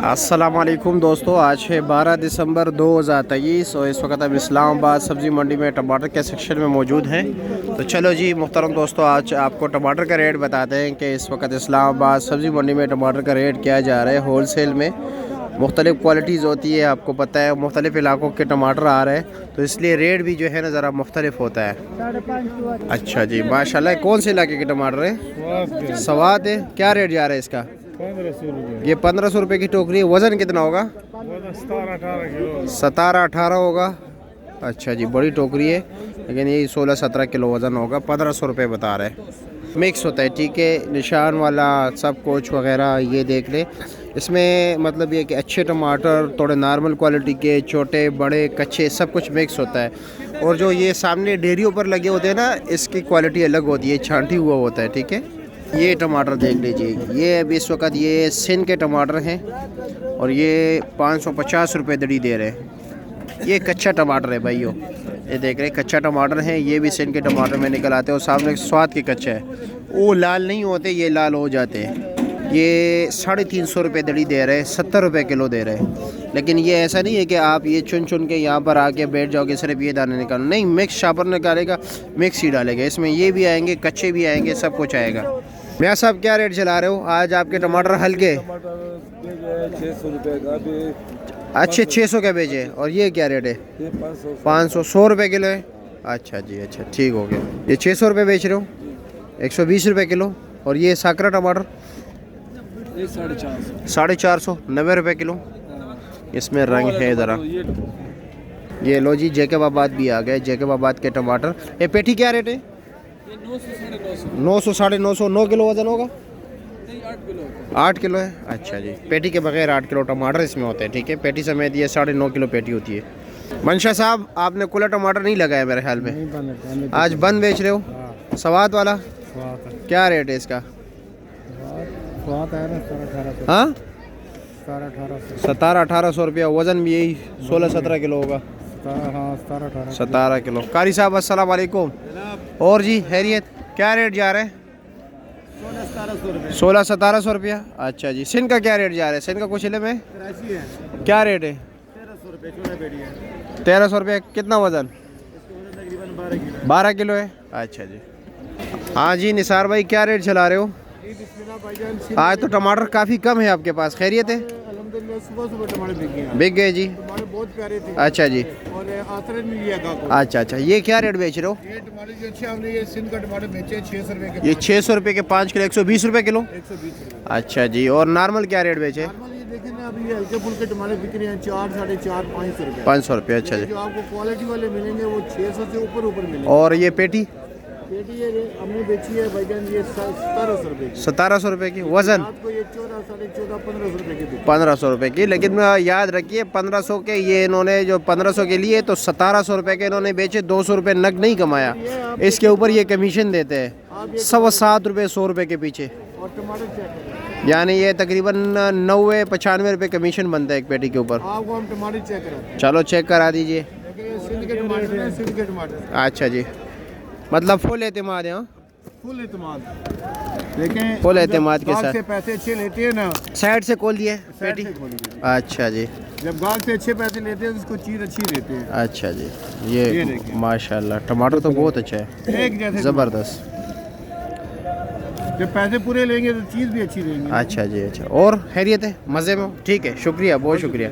अस्सलाम वालेकुम दोस्तों, आज है 12 दिसंबर 2023 और इस वक्त हम इस्लामाबाद सब्ज़ी मंडी में टमाटर के सेक्शन में मौजूद हैं। तो चलो जी मुहतरम दोस्तों, आज आपको टमाटर का रेट बताते हैं कि इस वक्त इस्लामाबाद सब्ज़ी मंडी में टमाटर का रेट क्या जा रहा है। होल सेल में मुख्तलिफ़ क्वालिटीज़ होती है, आपको पता है मुख्तलिफ़ इलाकों के टमाटर आ रहे हैं, तो इसलिए रेट भी जो है ना ज़रा मुख्तलिफ होता है। अच्छा जी माशाल्लाह। कौन से इलाके के टमाटर है? स्वाद है। क्या रेट जा रहा है इसका? 1500 रुपये। ये 1500 रुपये की टोकरी है। वज़न कितना होगा? 17-18 किलो। 17-18 होगा। अच्छा जी, बड़ी टोकरी है, लेकिन ये 16-17 किलो वज़न होगा। 1500 रुपये बता रहे हैं। मिक्स होता है, ठीक है, निशान वाला सब कुछ वगैरह ये देख ले। इसमें मतलब ये कि अच्छे टमाटर, थोड़े नॉर्मल क्वालिटी के, छोटे बड़े कच्चे सब कुछ मिक्स होता है। और जो ये सामने डेयरियों पर लगे होते हैं ना, इसकी क्वालिटी अलग होती है, छांटी हुआ होता है, ठीक है। ये टमाटर देख लीजिए, ये अभी इस वक्त ये सिंध के टमाटर हैं और ये 550 रुपये दड़ी दे रहे हैं। ये कच्चा टमाटर है भाइयों, ये देख रहे हैं कच्चा टमाटर है। ये भी सिंध के टमाटर में निकल आते हैं और सामने स्वाद के कच्चा है, वो लाल नहीं होते, ये लाल हो जाते हैं। ये 350 रुपये दड़ी दे रहे हैं, 70 रुपये किलो दे रहे हैं। लेकिन ये ऐसा नहीं है कि आप ये चुन चुन के यहाँ पर आके बैठ जाओगे सिर्फ ये दाने निकालना, नहीं, मिक्स शापर निकालेगा, मिक्स ही डालेगा। इसमें ये भी आएंगे, कच्चे भी आएंगे, सब कुछ आएगा। मियाँ साहब क्या रेट चला रहे हो आज आपके टमाटर हल्के? 600 रुपये का भी। अच्छे 600 के बेचे। और ये क्या रेट है? 500 100 रुपये किलो है। अच्छा जी, अच्छा ठीक हो गया। ये 600 रुपये बेच रहे हो, 120 रुपये किलो। और ये साकरा टमाटर 450 90 रुपये किलो। इसमें रंग है ज़रा। ये लो जी, जैकबाबाद भी आ गए, जैकबाबाद के टमाटर। ये पेटी क्या रेट है? 900 950 9 किलो वज़न होगा? 8 किलो है। अच्छा जी, पेटी के बगैर 8 किलो टमाटर इसमें होते हैं, ठीक है। पेटी समेत ये 9.5 किलो पेटी होती है। मंशा साहब, आपने खुला टमाटर नहीं लगाया मेरे ख्याल में, आज बंद बेच रहे हो? स्वाद वाला क्या रेट है इसका? हाँ, 17-18 रुपया। वज़न भी यही 16-17 किलो होगा। 17 किलो। कारी साहब अस्सलाम वालेकुम। और जी खैरियत, क्या रेट जा रहा है? 16-17 रुपया। अच्छा जी, सिंध का क्या रेट जा रहा है? सिंध का कुछ इलम है? क्या रेट है? 1300 रुपया। कितना वज़न? 12 किलो है। अच्छा जी। हाँ जी निसार भाई, क्या रेट चला रहे हो आज? तो टमाटर काफ़ी कम है आपके पास, खैरियत है? सुबह टमाटर बिक गए जी, बहुत प्यारे थे। अच्छा जी, और आसरत में लिया था। अच्छा अच्छा। ये क्या रेट बेच रहे हो? ये टमाटर जो अच्छे, हमने ये सिंध का टमाटर बेचे 600 रुपये के। ये 600 रुपये के 5 किलो, 120 रुपये किलो। 120 रुपये। अच्छा जी। और नॉर्मल क्या रेट बेचे? नॉर्मल ये देखें ना, अभी ये हल्के फुल्के टमाटर बिक रहे हैं 4 साढ़े 4 500 रुपये। 500 रुपये। अच्छा जी। जो आपको क्वालिटी वाले मिलेंगे वो 600 से ऊपर मिलेंगे। और ये पेटी? पेटी ये हमने बेची है भाईजान, ये 1700 रुपये की। 1700 रुपये की। वज़न? आपको ये 14 साढ़े 14 1500 रुपये की। 1500 रुपये की। लेकिन याद रखिए 1500 के ये इन्होंने जो 1500 के लिए तो 1700 रुपये के इन्होंने बेचे, 200 रुपये नग नहीं कमाया, इसके ऊपर ये कमीशन देते हैं 7 रुपये 100 रुपये के पीछे। और टमाटर चेक, यानी ये तकरीबन 90-95 रुपये कमीशन बनता है एक पेटी के ऊपर। आपको हम टमाटर चेक कराते हैं। चलो चेक करा दीजिए। सिंध के टमाटर हैं, सिंध के टमाटर। अच्छा जी, मतलब फुल एतमाद है? हाँ, फुल एतमाद। देखें, फुल एतमाद के गाहक साथ। से पैसे अच्छे लेते हैं ना, साइड से खोल दिए साइड पेटी? से खोलिए। अच्छा जी, जब गाहक से अच्छे पैसे लेते हैं तो उसको चीज़ अच्छी देते हैं। अच्छा जी। ये ये देखिए। माशाल्लाह टमाटर तो बहुत अच्छा है, एक जैसे ज़बरदस्त। जब पैसे पूरे लेंगे तो चीज़ भी अच्छी देंगे। अच्छा जी, अच्छा। और खैरियत है? मज़े में हो? ठीक है, शुक्रिया, बहुत शुक्रिया।